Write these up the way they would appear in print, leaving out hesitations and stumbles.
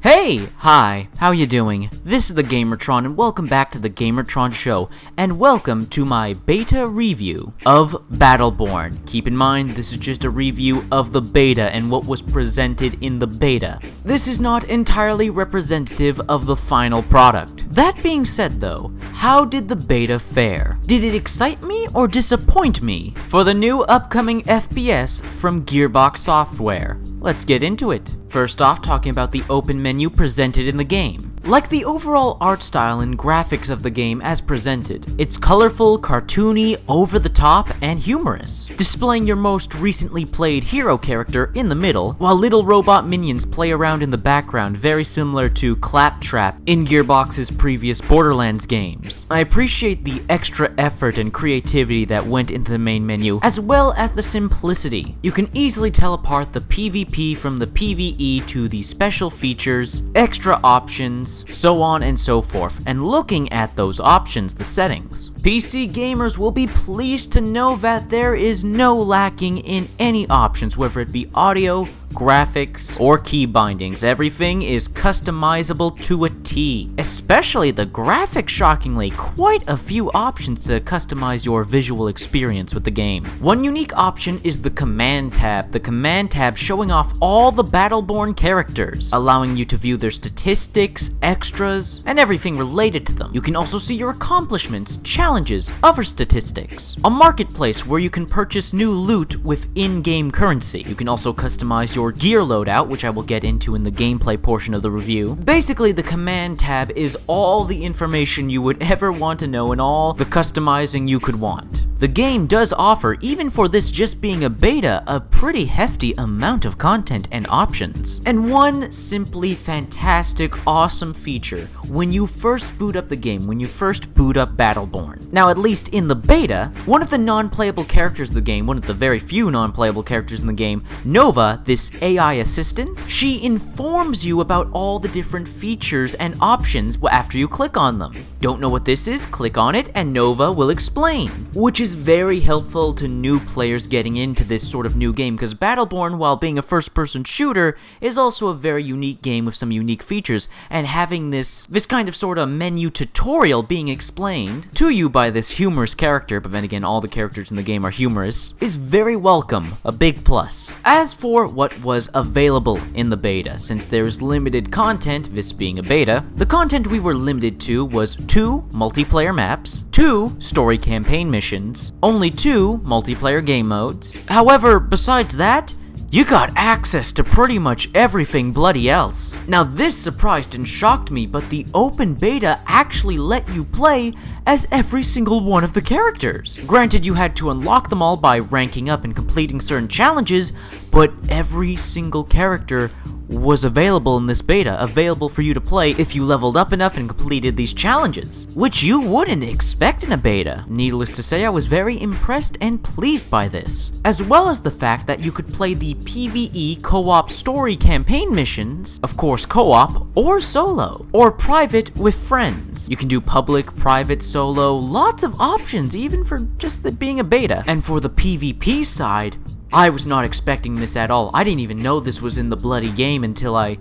Hey! Hi, how you doing? This is the Gamertron and welcome back to the Gamertron Show, and welcome to my beta review of Battleborn. Keep in mind, this is just a review of the beta and what was presented in the beta. This is not entirely representative of the final product. That being said though, how did the beta fare? Did it excite me or disappoint me for the new upcoming FPS from Gearbox Software? Let's get into it. First off, talking about the open menu presented in the game. Like the overall art style and graphics of the game as presented, it's colorful, cartoony, over-the-top, and humorous, displaying your most recently played hero character in the middle, while little robot minions play around in the background, very similar to Claptrap in Gearbox's previous Borderlands games. I appreciate the extra effort and creativity that went into the main menu, as well as the simplicity. You can easily tell apart the PvP from the PvE to the special features, extra options, so on and so forth, and looking at those options, the settings. PC gamers will be pleased to know that there is no lacking in any options, whether it be audio, graphics, or key bindings. Everything is customizable to a T. Especially the graphics, shockingly, quite a few options to customize your visual experience with the game. One unique option is the command tab. The command tab showing off all the Battleborn characters, allowing you to view their statistics, extras, and everything related to them. You can also see your accomplishments, challenges, other statistics. A marketplace where you can purchase new loot with in-game currency. You can also customize your gear loadout, which I will get into in the gameplay portion of the review. Basically, the command tab is all the information you would ever want to know and all the customizing you could want. The game does offer, even for this just being a beta, a pretty hefty amount of content and options. And one simply fantastic, awesome feature when you first boot up the game, when you first boot up Battleborn. Now, at least in the beta, one of the non-playable characters of the game, one of the very few non-playable characters in the game, Nova, this AI assistant, she informs you about all the different features and options after you click on them. Don't know what this is? Click on it and Nova will explain, which is very helpful to new players getting into this sort of new game, because Battleborn, while being a first-person shooter, is also a very unique game with some unique features, and having this kind of sort of menu tutorial being explained to you by this humorous character, but then again, all the characters in the game are humorous, is very welcome, a big plus. As for what was available in the beta, since there's limited content, this being a beta, the content we were limited to was 2 multiplayer maps, 2 story campaign missions, only 2 multiplayer game modes. However, besides that, you got access to pretty much everything bloody else. Now this surprised and shocked me, but the open beta actually let you play as every single one of the characters. Granted, you had to unlock them all by ranking up and completing certain challenges, but every single character was available in this beta, available for you to play if you leveled up enough and completed these challenges, which you wouldn't expect in a beta. Needless to say, I was very impressed and pleased by this, as well as the fact that you could play the PvE co-op story campaign missions, of course co-op, or solo, or private with friends. You can do public, private, solo, lots of options, even for just it being a beta. And for the PvP side, I was not expecting this at all. I didn't even know this was in the bloody game until I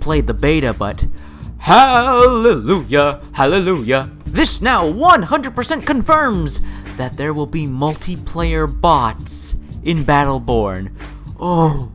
played the beta, but hallelujah, hallelujah. This now 100% confirms that there will be multiplayer bots in Battleborn. Oh,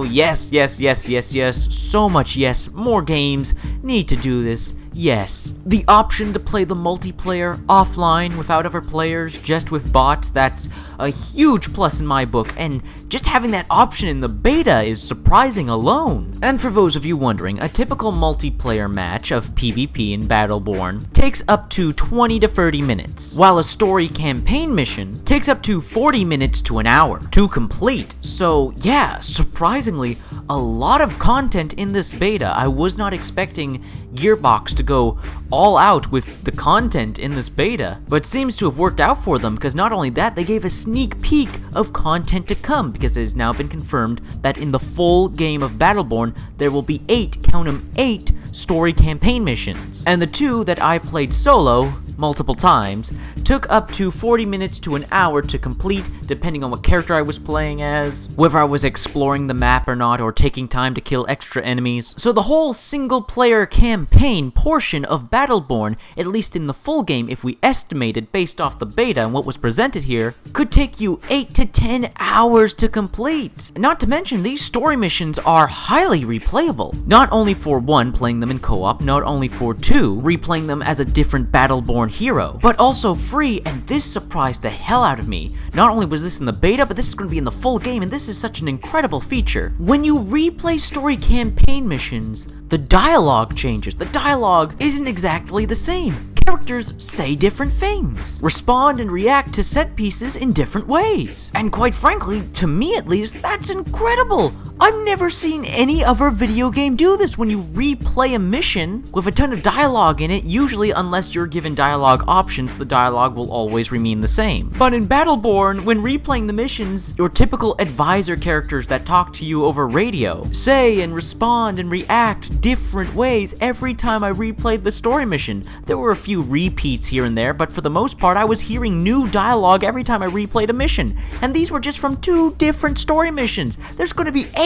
yes, yes, yes, yes, yes, so much yes, more games need to do this. Yes, the option to play the multiplayer offline without other players, just with bots, that's a huge plus in my book, and just having that option in the beta is surprising alone. And for those of you wondering, a typical multiplayer match of PvP in Battleborn takes up to 20 to 30 minutes, while a story campaign mission takes up to 40 minutes to an hour to complete. So yeah, surprisingly, a lot of content in this beta. I was not expecting Gearbox to go all out with the content in this beta, but seems to have worked out for them, because not only that, they gave a sneak peek of content to come, because it has now been confirmed that in the full game of Battleborn, there will be 8, count 'em, 8 story campaign missions. And the 2 that I played solo multiple times took up to 40 minutes to an hour to complete, depending on what character I was playing as, whether I was exploring the map or not, or taking time to kill extra enemies. So the whole single-player campaign portion of Battleborn, at least in the full game if we estimated based off the beta and what was presented here, could take you 8 to 10 hours to complete. Not to mention, these story missions are highly replayable. Not only for 1, playing them in co-op, not only for 2, replaying them as a different Battleborn hero, but also free, and this surprised the hell out of me. Not only was this in the beta, but this is going to be in the full game, and this is such an incredible feature. When you replay story campaign missions, the dialogue changes. The dialogue isn't exactly the same. Characters say different things, respond and react to set pieces in different ways. And quite frankly, to me at least, that's incredible! I've never seen any other video game do this. When you replay a mission with a ton of dialogue in it, usually unless you're given dialogue options, the dialogue will always remain the same. But in Battleborn, when replaying the missions, your typical advisor characters that talk to you over radio say and respond and react different ways every time I replayed the story mission. There were a few repeats here and there, but for the most part I was hearing new dialogue every time I replayed a mission, and these were just from 2 different story missions. There's going to be 8!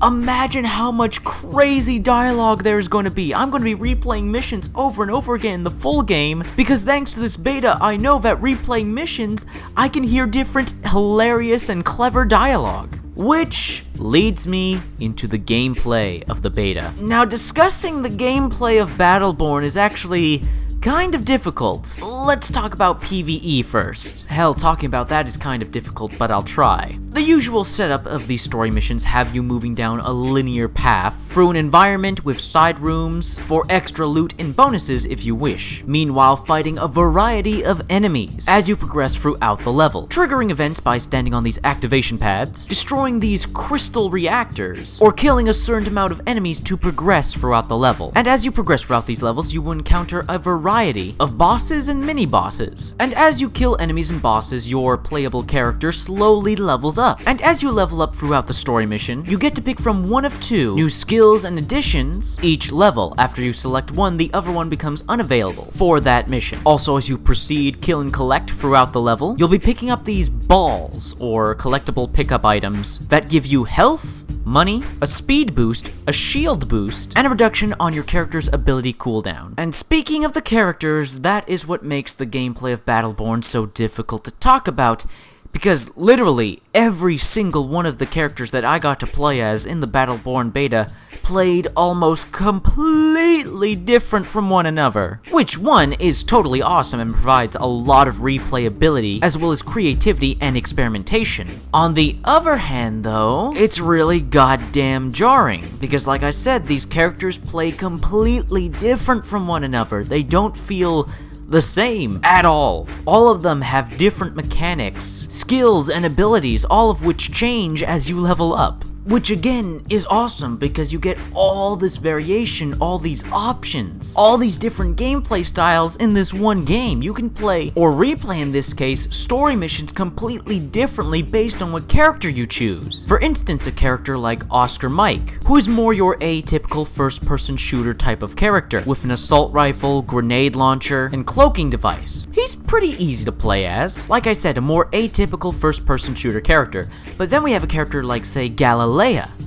Imagine how much crazy dialogue there's going to be. I'm going to be replaying missions over and over again in the full game, because thanks to this beta I know that replaying missions I can hear different hilarious and clever dialogue. Which leads me into the gameplay of the beta. Now, discussing the gameplay of Battleborn is actually kind of difficult. Let's talk about PvE first. Hell, talking about that is kind of difficult, but I'll try. The usual setup of these story missions have you moving down a linear path through an environment with side rooms for extra loot and bonuses if you wish, meanwhile fighting a variety of enemies as you progress throughout the level, triggering events by standing on these activation pads, destroying these crystal reactors, or killing a certain amount of enemies to progress throughout the level. And as you progress throughout these levels, you will encounter a variety of bosses and mini-bosses. And as you kill enemies and bosses, your playable character slowly levels up. And as you level up throughout the story mission, you get to pick from one of 2 new skills and additions each level. After you select one, the other one becomes unavailable for that mission. Also, as you proceed, kill and collect throughout the level, you'll be picking up these balls, or collectible pickup items, that give you health, money, a speed boost, a shield boost, and a reduction on your character's ability cooldown. And speaking of the characters, that is what makes the gameplay of Battleborn so difficult to talk about, because literally every single one of the characters that I got to play as in the Battleborn beta played almost completely different from one another, which one is totally awesome and provides a lot of replayability as well as creativity and experimentation. On the other hand though, it's really goddamn jarring, because like I said, these characters play completely different from one another. They don't feel the same at all. All of them have different mechanics, skills, and abilities, all of which change as you level up. Which again is awesome because you get all this variation, all these options, all these different gameplay styles in this one game. You can play, or replay in this case, story missions completely differently based on what character you choose. For instance, a character like Oscar Mike, who is more your atypical first-person shooter type of character, with an assault rifle, grenade launcher, and cloaking device. He's pretty easy to play as. Like I said, a more atypical first-person shooter character. But then we have a character like, say, Galileo,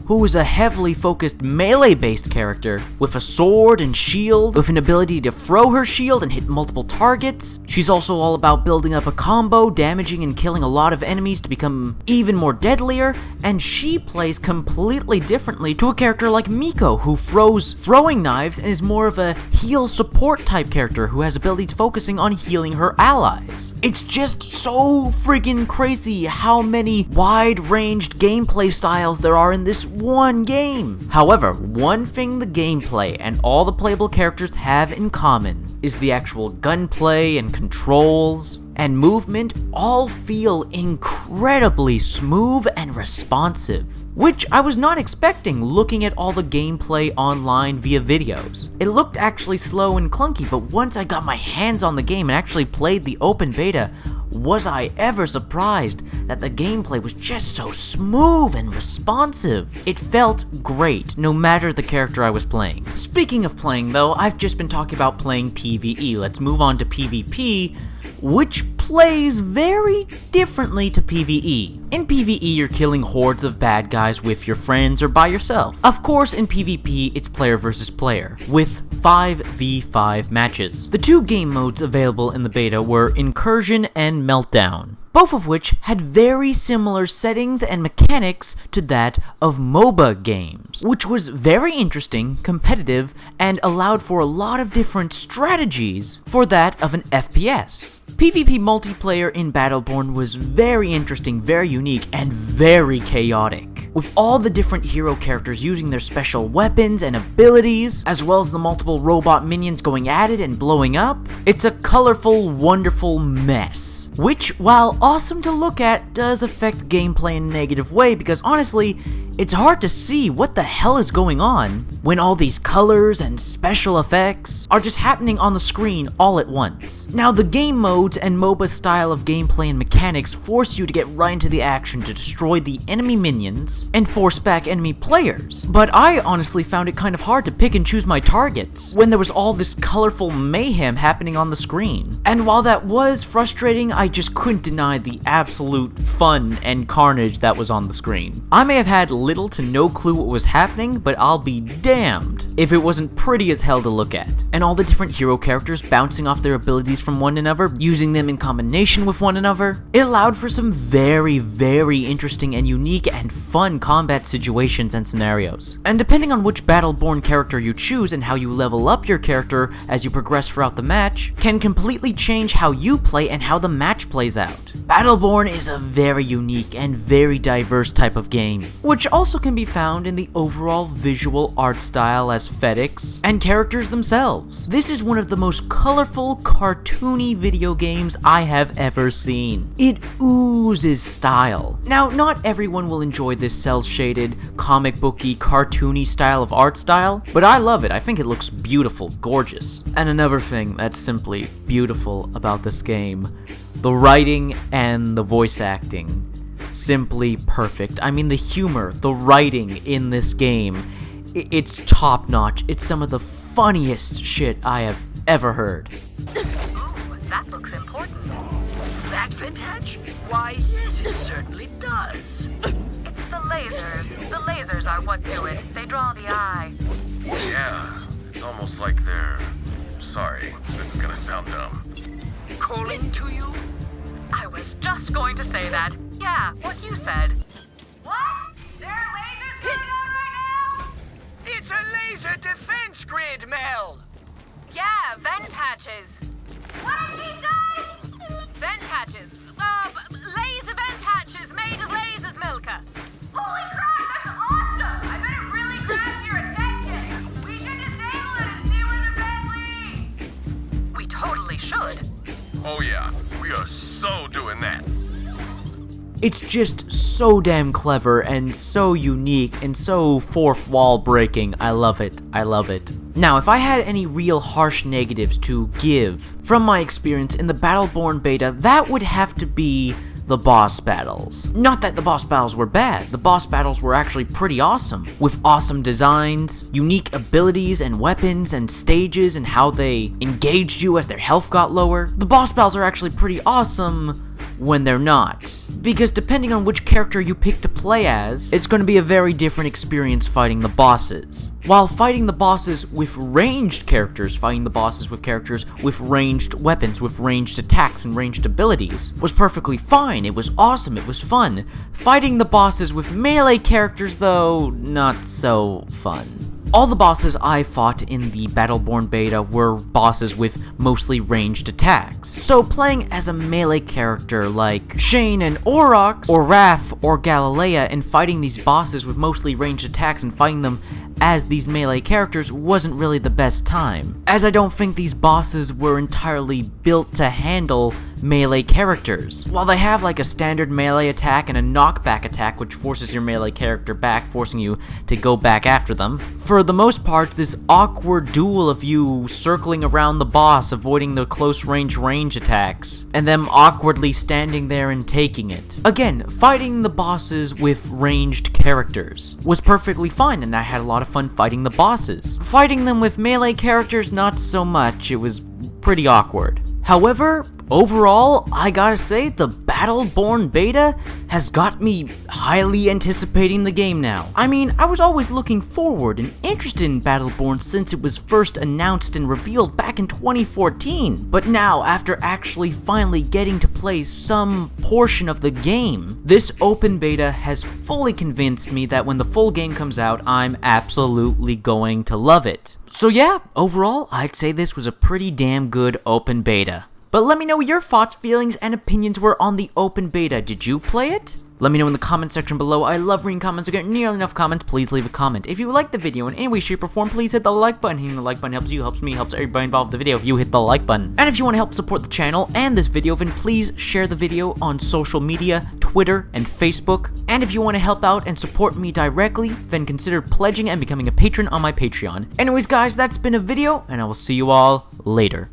who is a heavily focused melee-based character with a sword and shield, with an ability to throw her shield and hit multiple targets. She's also all about building up a combo, damaging and killing a lot of enemies to become even more deadlier, and she plays completely differently to a character like Miko, who throws throwing knives and is more of a heal support type character who has abilities focusing on healing her allies. It's just so freaking crazy how many wide-ranged gameplay styles there are in this one game. However, one thing the gameplay and all the playable characters have in common is the actual gunplay and controls and movement all feel incredibly smooth and responsive, which I was not expecting looking at all the gameplay online via videos. It looked actually slow and clunky, but once I got my hands on the game and actually played the open beta, was I ever surprised that the gameplay was just so smooth and responsive. It felt great, no matter the character I was playing. Speaking of playing though, I've just been talking about playing PvE. Let's move on to PvP, which plays very differently to PvE. In PvE, you're killing hordes of bad guys with your friends or by yourself. Of course, in PvP, it's player versus player, with 5v5 matches. The two game modes available in the beta were Incursion and Meltdown, both of which had very similar settings and mechanics to that of MOBA games, which was very interesting, competitive, and allowed for a lot of different strategies for that of an FPS. PvP multiplayer in Battleborn was very interesting, very unique, and very chaotic, with all the different hero characters using their special weapons and abilities, as well as the multiple robot minions going at it and blowing up. It's a colorful, wonderful mess, which, while awesome to look at, does affect gameplay in a negative way, because honestly, it's hard to see what the hell is going on when all these colors and special effects are just happening on the screen all at once. Now, the game modes and MOBA style of gameplay and mechanics force you to get right into the action to destroy the enemy minions and force back enemy players, but I honestly found it kind of hard to pick and choose my targets when there was all this colorful mayhem happening on the screen. And while that was frustrating, I just couldn't deny the absolute fun and carnage that was on the screen. I may have had little to no clue what was happening, but I'll be damned if it wasn't pretty as hell to look at. And all the different hero characters bouncing off their abilities from one another, using them in combination with one another, it allowed for some very, very interesting and unique and fun combat situations and scenarios. And depending on which Battleborn character you choose and how you level up your character as you progress throughout the match, can completely change how you play and how the match plays out. Battleborn is a very unique and very diverse type of game, which also can be found in the overall visual art style, aesthetics, and characters themselves. This is one of the most colorful, cartoony video games I have ever seen. It oozes style. Now, not everyone will enjoy this cel-shaded, comic booky, cartoony style of art style, but I love it. I think it looks beautiful, gorgeous. And another thing that's simply beautiful about this game, the writing and the voice acting. Simply perfect. I mean, the humor, the writing in this game, it's top notch. It's some of the funniest shit I have ever heard. Ooh, that looks important. That vintage? Why, yes, it certainly does. It's the lasers. The lasers are what do it. They draw the eye. Yeah, it's almost like they're... Sorry, this is gonna sound dumb. Calling to you? I was just going to say that. Yeah, what you said. What? There are lasers going on right now? It's a laser defense grid, Mel. Yeah, vent hatches. What did she say? Vent hatches. Laser vent hatches made of lasers, Milka. Holy crap, that's awesome! I bet it really grabs your attention. We should disable it and see where the vent leads. We totally should. Oh yeah, we are so doing that. It's just so damn clever and so unique and so fourth wall breaking. I love it. I love it. Now, if I had any real harsh negatives to give from my experience in the Battleborn beta, that would have to be the boss battles. Not that the boss battles were bad, the boss battles were actually pretty awesome, with awesome designs, unique abilities and weapons and stages and how they engaged you as their health got lower. The boss battles are actually pretty awesome when they're not, because depending on which character you pick to play as, it's going to be a very different experience fighting the bosses. While fighting the bosses with ranged characters, fighting the bosses with characters with ranged weapons, with ranged attacks and ranged abilities, was perfectly fine, it was awesome, it was fun. Fighting the bosses with melee characters, though, not so fun. All the bosses I fought in the Battleborn beta were bosses with mostly ranged attacks. So playing as a melee character like Shane and Aurochs, or Raph or Galilea, and fighting these bosses with mostly ranged attacks and fighting them as these melee characters wasn't really the best time, as I don't think these bosses were entirely built to handle melee characters. While they have like a standard melee attack and a knockback attack which forces your melee character back, forcing you to go back after them, for the most part this awkward duel of you circling around the boss, avoiding the close range attacks, and them awkwardly standing there and taking it. Again, fighting the bosses with ranged characters was perfectly fine, and I had a lot of fun fighting the bosses. Fighting them with melee characters, not so much. It was pretty awkward. However, overall, I gotta say, the Battleborn beta has got me highly anticipating the game now. I mean, I was always looking forward and interested in Battleborn since it was first announced and revealed back in 2014. But now, after actually finally getting to play some portion of the game, this open beta has fully convinced me that when the full game comes out, I'm absolutely going to love it. So yeah, overall, I'd say this was a pretty damn good open beta. But let me know what your thoughts, feelings, and opinions were on the open beta. Did you play it? Let me know in the comment section below. I love reading comments. I get nearly enough comments. Please leave a comment. If you liked the video in any way, shape, or form, please hit the like button. Hitting the like button helps you, helps me, helps everybody involved in the video if you hit the like button. And if you want to help support the channel and this video, then please share the video on social media, Twitter, and Facebook. And if you want to help out and support me directly, then consider pledging and becoming a patron on my Patreon. Anyways, guys, that's been a video, and I will see you all later.